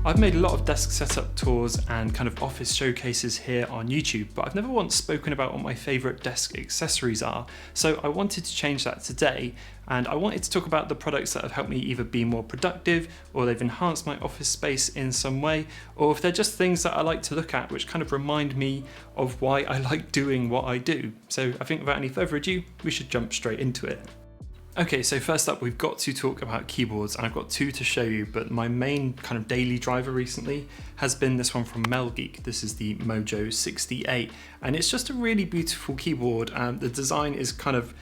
I've made a lot of desk setup tours and kind of office showcases here on YouTube, but I've never once spoken about what my favourite desk accessories are. So I wanted to change that today, and I wanted to talk about the products that have helped me either be more productive, or they've enhanced my office space in some way, or if they're just things that I like to look at which kind of remind me of why I like doing what I do. So I think without any further ado, we should jump straight into it. Okay, so first up we've got to talk about keyboards, and I've got two to show you, but my main kind of daily driver recently has been this one from Melgeek. This is the Mojo 68, and it's just a really beautiful keyboard. The design is kind of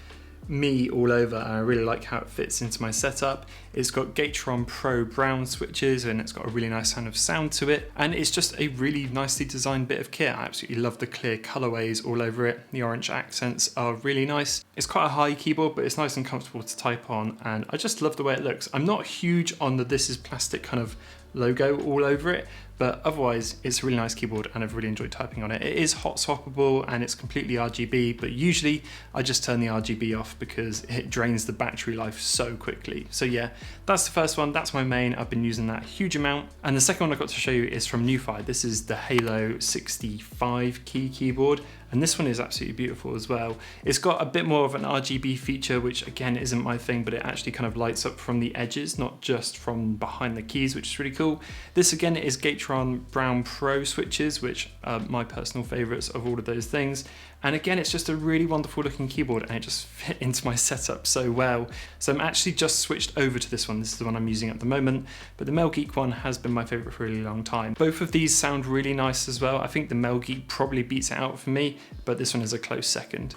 me all over, and I really like how it fits into my setup. It's got Gateron Pro brown switches, and it's got a really nice kind of sound to it, and it's just a really nicely designed bit of kit. I absolutely love the clear colorways all over it. The orange accents are really nice. It's quite a high keyboard, but it's nice and comfortable to type on, and I just love the way it looks. I'm not huge on the "this is plastic" kind of logo all over it, but otherwise it's a really nice keyboard and I've really enjoyed typing on it. It is hot swappable and it's completely RGB, but usually I just turn the RGB off because it drains the battery life so quickly. So yeah, that's the first one. That's my main. I've been using that a huge amount. And the second one I've got to show you is from NuFi. This is the Halo 65 keyboard, and this one is absolutely beautiful as well. It's got a bit more of an RGB feature, which again isn't my thing, but it actually kind of lights up from the edges, not just from behind the keys, which is really cool. This again is Gateron Brown Pro switches, which are my personal favorites of all of those things. And again, it's just a really wonderful looking keyboard, and it just fit into my setup so well. So I'm actually just switched over to this one. This is the one I'm using at the moment, but the Melgeek one has been my favorite for a really long time. Both of these sound really nice as well. I think the Melgeek probably beats it out for me, but this one is a close second.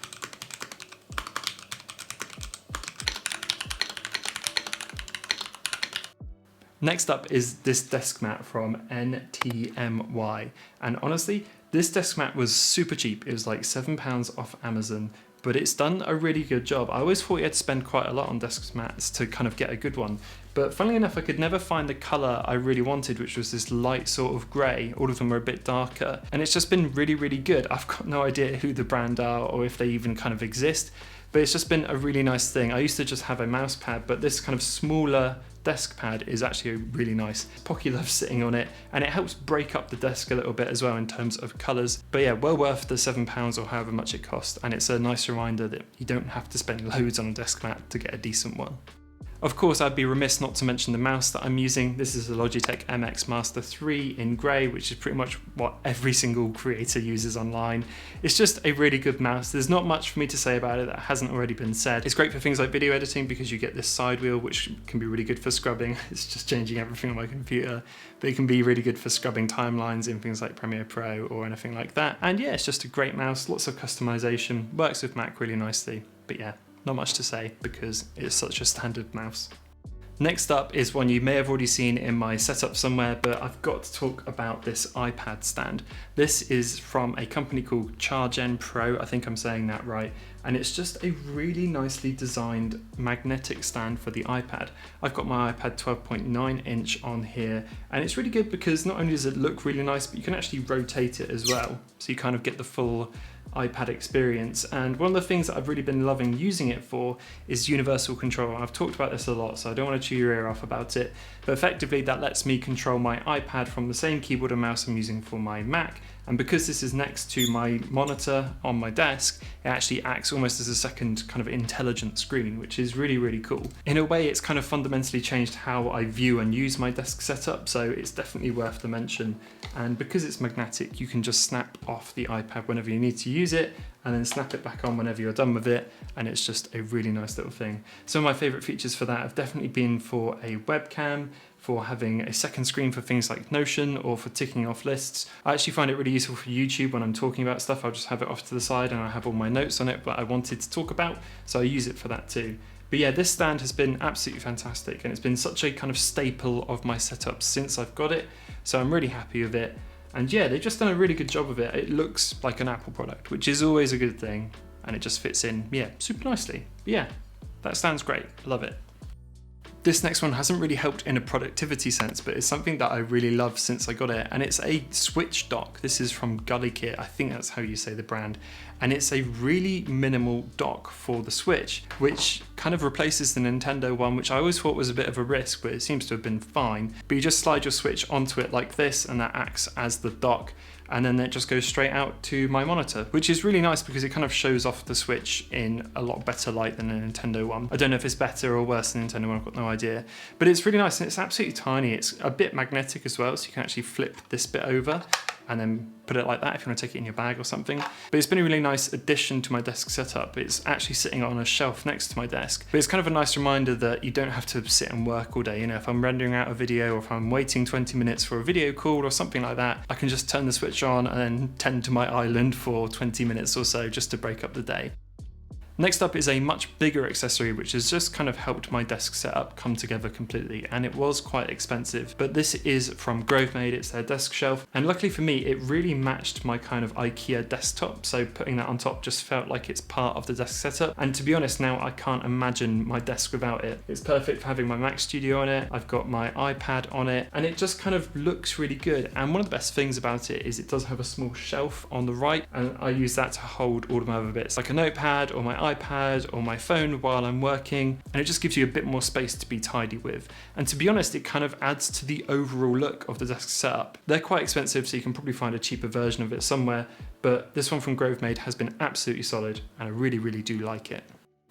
Next up is this desk mat from NTMY, and honestly, this desk mat was super cheap. It was like £7 off Amazon, but it's done a really good job. I always thought you had to spend quite a lot on desk mats to kind of get a good one, but funnily enough, I could never find the colour I really wanted, which was this light sort of grey. All of them were a bit darker, and it's just been really, really good. I've got no idea who the brand are or if they even kind of exist, but it's just been a really nice thing. I used to just have a mouse pad, but this kind of smaller desk pad is actually really nice. Pocky loves sitting on it, and it helps break up the desk a little bit as well in terms of colours. But yeah, well worth the £7 or however much it costs, and it's a nice reminder that you don't have to spend loads on a desk mat to get a decent one. Of course, I'd be remiss not to mention the mouse that I'm using. This is the Logitech MX Master 3 in grey, which is pretty much what every single creator uses online. It's just a really good mouse. There's not much for me to say about it that hasn't already been said. It's great for things like video editing because you get this side wheel, which can be really good for scrubbing. It's just changing everything on my computer, but it can be really good for scrubbing timelines in things like Premiere Pro or anything like that. And yeah, it's just a great mouse, lots of customization, works with Mac really nicely, but yeah. Not much to say because it's such a standard mouse. Next up is one you may have already seen in my setup somewhere, but I've got to talk about this iPad stand. This is from a company called Chargen Pro, I think I'm saying that right, and it's just a really nicely designed magnetic stand for the iPad. I've got my iPad 12.9 inch on here, and it's really good because not only does it look really nice, but you can actually rotate it as well, so you kind of get the full iPad experience. And one of the things that I've really been loving using it for is universal control. I've talked about this a lot, so I don't want to chew your ear off about it, but effectively that lets me control my iPad from the same keyboard and mouse I'm using for my Mac. And because this is next to my monitor on my desk, it actually acts almost as a second kind of intelligent screen, which is really, really cool. In a way, it's kind of fundamentally changed how I view and use my desk setup, so it's definitely worth the mention. And because it's magnetic, you can just snap off the iPad whenever you need to use it, and then snap it back on whenever you're done with it, and it's just a really nice little thing. Some of my favourite features for that have definitely been for a webcam, for having a second screen for things like Notion, or for ticking off lists. I actually find it really useful for YouTube when I'm talking about stuff. I'll just have it off to the side and I have all my notes on it that I wanted to talk about, so I use it for that too. But yeah, this stand has been absolutely fantastic, and it's been such a kind of staple of my setup since I've got it, so I'm really happy with it. And yeah, they've just done a really good job of it. It looks like an Apple product, which is always a good thing, and it just fits in, yeah, super nicely. But yeah, that stand's great, love it. This next one hasn't really helped in a productivity sense, but it's something that I really love since I got it, and it's a Switch dock. This is from Gully Kit, I think that's how you say the brand, and it's a really minimal dock for the Switch, which kind of replaces the Nintendo one, which I always thought was a bit of a risk, but it seems to have been fine. But you just slide your Switch onto it like this, and that acts as the dock, and then it just goes straight out to my monitor, which is really nice because it kind of shows off the Switch in a lot better light than a Nintendo one. I don't know if it's better or worse than the Nintendo one, I've got no idea. But it's really nice, and it's absolutely tiny. It's a bit magnetic as well, so you can actually flip this bit over and then put it like that if you want to take it in your bag or something. But it's been a really nice addition to my desk setup. It's actually sitting on a shelf next to my desk. But it's kind of a nice reminder that you don't have to sit and work all day. You know, if I'm rendering out a video or if I'm waiting 20 minutes for a video call or something like that, I can just turn the Switch on and then tend to my island for 20 minutes or so just to break up the day. Next up is a much bigger accessory which has just kind of helped my desk setup come together completely, and it was quite expensive, but this is from Grovemade. It's their desk shelf, and luckily for me it really matched my kind of IKEA desktop, so putting that on top just felt like it's part of the desk setup, and to be honest now I can't imagine my desk without it. It's perfect for having my Mac Studio on it, I've got my iPad on it, and it just kind of looks really good. And one of the best things about it is it does have a small shelf on the right, and I use that to hold all of my other bits like a notepad or my iPad or my phone while I'm working, and it just gives you a bit more space to be tidy with. And to be honest, it kind of adds to the overall look of the desk setup. They're quite expensive, so you can probably find a cheaper version of it somewhere, but this one from Grovemade has been absolutely solid, and I really, really do like it.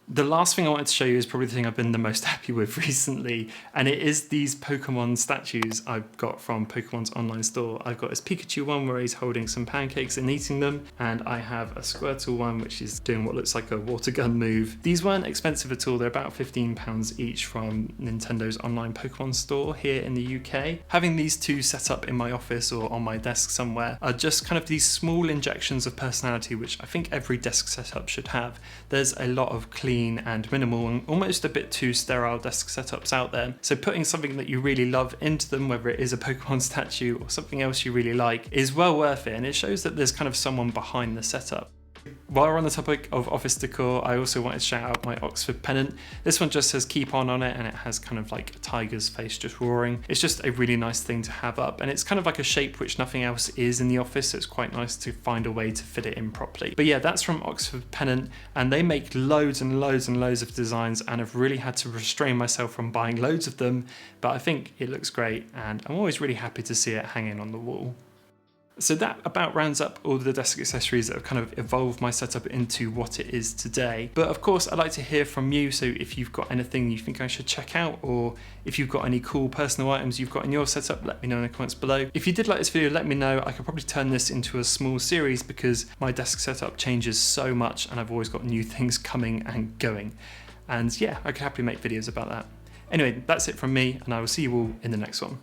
The last thing I wanted to show you is probably the thing I've been the most happy with recently, and it is these Pokemon statues I've got from Pokemon's online store. I've got this Pikachu one where he's holding some pancakes and eating them, and I have a Squirtle one which is doing what looks like a water gun move. These weren't expensive at all, they're about £15 each from Nintendo's online Pokemon store here in the UK. Having these two set up in my office or on my desk somewhere are just kind of these small injections of personality which I think every desk setup should have. There's a lot of clean and minimal and almost a bit too sterile desk setups out there. So putting something that you really love into them, whether it is a Pokemon statue or something else you really like, is well worth it, and it shows that there's kind of someone behind the setup. While we're on the topic of office decor, I also wanted to shout out my Oxford Pennant. This one just says keep on it, and it has kind of like a tiger's face just roaring. It's just a really nice thing to have up, and it's kind of like a shape which nothing else is in the office, so it's quite nice to find a way to fit it in properly. But yeah, that's from Oxford Pennant, and they make loads and loads and loads of designs, and I've really had to restrain myself from buying loads of them, but I think it looks great, and I'm always really happy to see it hanging on the wall. So that about rounds up all the desk accessories that have kind of evolved my setup into what it is today. But of course, I'd like to hear from you. So if you've got anything you think I should check out, or if you've got any cool personal items you've got in your setup, let me know in the comments below. If you did like this video, let me know. I could probably turn this into a small series because my desk setup changes so much and I've always got new things coming and going. And yeah, I could happily make videos about that. Anyway, that's it from me, and I will see you all in the next one.